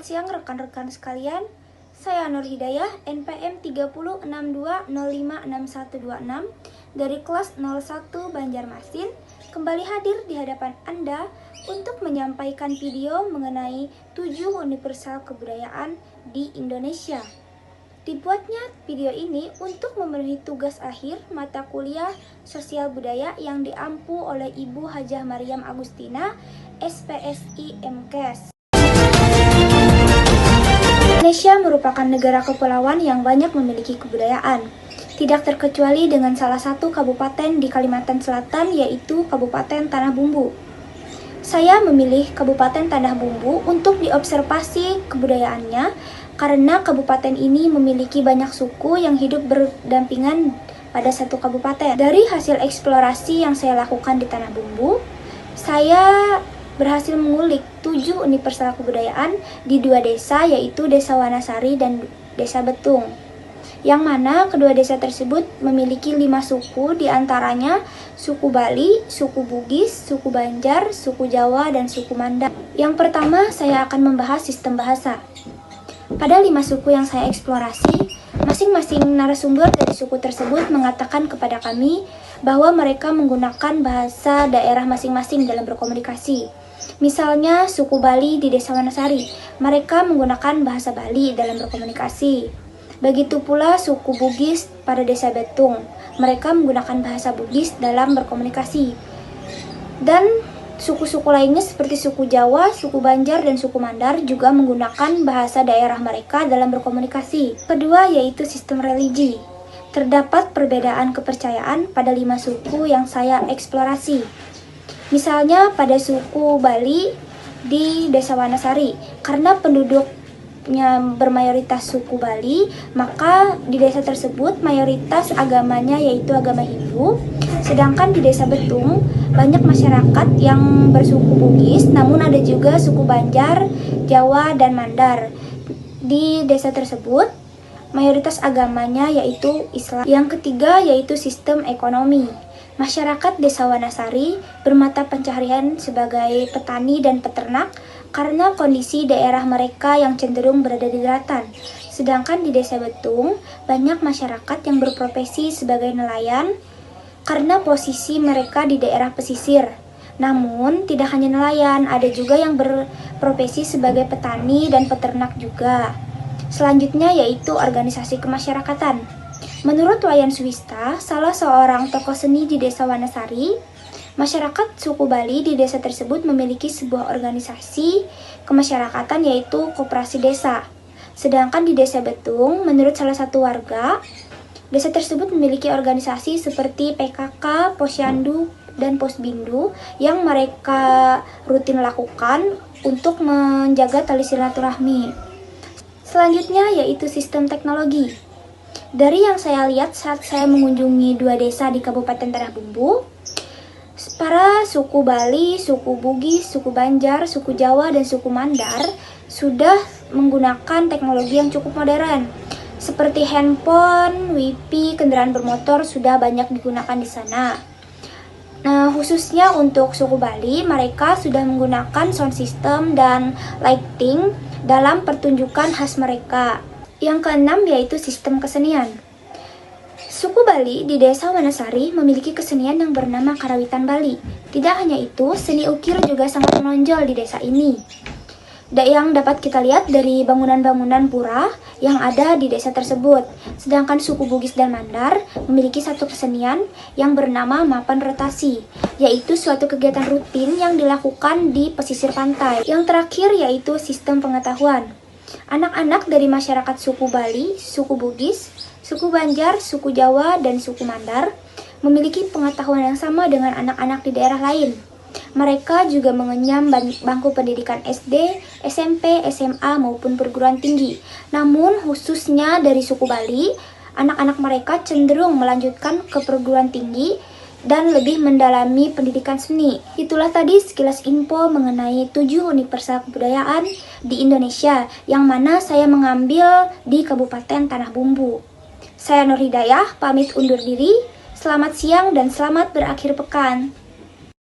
Selamat siang rekan-rekan sekalian. Saya Nur Hidayah, NPM 3062056126 dari kelas 01 Banjarmasin, kembali hadir di hadapan Anda untuk menyampaikan video mengenai 7 universal kebudayaan di Indonesia. Dibuatnya video ini untuk memenuhi tugas akhir mata kuliah Sosial Budaya yang diampu oleh Ibu Hajah Maryam Agustina, SPSI MKes. Indonesia merupakan negara kepulauan yang banyak memiliki kebudayaan, tidak terkecuali dengan salah satu kabupaten di Kalimantan Selatan, yaitu Kabupaten Tanah Bumbu. Saya memilih Kabupaten Tanah Bumbu untuk diobservasi kebudayaannya karena kabupaten ini memiliki banyak suku yang hidup berdampingan pada satu kabupaten. Dari hasil eksplorasi yang saya lakukan di Tanah Bumbu, saya berhasil mengulik 7 universal kebudayaan di 2 desa, yaitu Desa Wanasari dan Desa Betung, yang mana kedua desa tersebut memiliki 5 suku, diantaranya suku Bali, suku Bugis, suku Banjar, suku Jawa, dan suku Mandar. Yang pertama, saya akan membahas sistem bahasa. Pada 5 suku yang saya eksplorasi, masing-masing narasumber dari suku tersebut mengatakan kepada kami bahwa mereka menggunakan bahasa daerah masing-masing dalam berkomunikasi. Misalnya suku Bali di Desa Wanasari, mereka menggunakan bahasa Bali dalam berkomunikasi. Begitu pula suku Bugis pada Desa Betung, mereka menggunakan bahasa Bugis dalam berkomunikasi. Dan suku-suku lainnya seperti suku Jawa, suku Banjar, dan suku Mandar juga menggunakan bahasa daerah mereka dalam berkomunikasi. Kedua yaitu sistem religi. Terdapat perbedaan kepercayaan pada 5 suku yang saya eksplorasi. Misalnya pada suku Bali di Desa Wanasari, karena penduduknya bermayoritas suku Bali, maka di desa tersebut mayoritas agamanya yaitu agama Hindu. Sedangkan di Desa Betung banyak masyarakat yang bersuku Bugis, namun ada juga suku Banjar, Jawa, dan Mandar. Di desa tersebut mayoritas agamanya yaitu Islam. Yang ketiga yaitu sistem ekonomi. Masyarakat Desa Wanasari bermata pencaharian sebagai petani dan peternak karena kondisi daerah mereka yang cenderung berada di daratan. Sedangkan di Desa Betung banyak masyarakat yang berprofesi sebagai nelayan karena posisi mereka di daerah pesisir. Namun tidak hanya nelayan, ada juga yang berprofesi sebagai petani dan peternak juga. Selanjutnya yaitu organisasi kemasyarakatan. Menurut Wayan Suwista, salah seorang tokoh seni di Desa Wanasari, masyarakat suku Bali di desa tersebut memiliki sebuah organisasi kemasyarakatan yaitu koperasi desa. Sedangkan di Desa Betung, menurut salah satu warga, desa tersebut memiliki organisasi seperti PKK, Posyandu, dan Posbindu yang mereka rutin lakukan untuk menjaga tali silaturahmi. Selanjutnya yaitu sistem teknologi. Dari yang saya lihat saat saya mengunjungi 2 desa di Kabupaten Tanah Bumbu, para suku Bali, suku Bugis, suku Banjar, suku Jawa, dan suku Mandar sudah menggunakan teknologi yang cukup modern. Seperti handphone, wifi, kendaraan bermotor sudah banyak digunakan di sana. Nah, khususnya untuk suku Bali, mereka sudah menggunakan sound system dan lighting dalam pertunjukan khas mereka. Yang keenam yaitu sistem kesenian. Suku Bali di Desa Wanasari memiliki kesenian yang bernama Karawitan Bali. Tidak hanya itu, seni ukir juga sangat menonjol di desa ini. Yang dapat kita lihat dari bangunan-bangunan pura yang ada di desa tersebut. Sedangkan suku Bugis dan Mandar memiliki satu kesenian yang bernama Mapan Rotasi, yaitu suatu kegiatan rutin yang dilakukan di pesisir pantai. Yang terakhir yaitu sistem pengetahuan. Anak-anak dari masyarakat suku Bali, suku Bugis, suku Banjar, suku Jawa, dan suku Mandar memiliki pengetahuan yang sama dengan anak-anak di daerah lain. Mereka juga mengenyam bangku pendidikan SD, SMP, SMA, maupun perguruan tinggi. Namun khususnya dari suku Bali, anak-anak mereka cenderung melanjutkan ke perguruan tinggi dan lebih mendalami pendidikan seni. Itulah tadi sekilas info mengenai 7 universal kebudayaan di Indonesia yang mana saya mengambil di Kabupaten Tanah Bumbu. Saya Nur Hidayah, pamit undur diri. Selamat siang dan selamat berakhir pekan.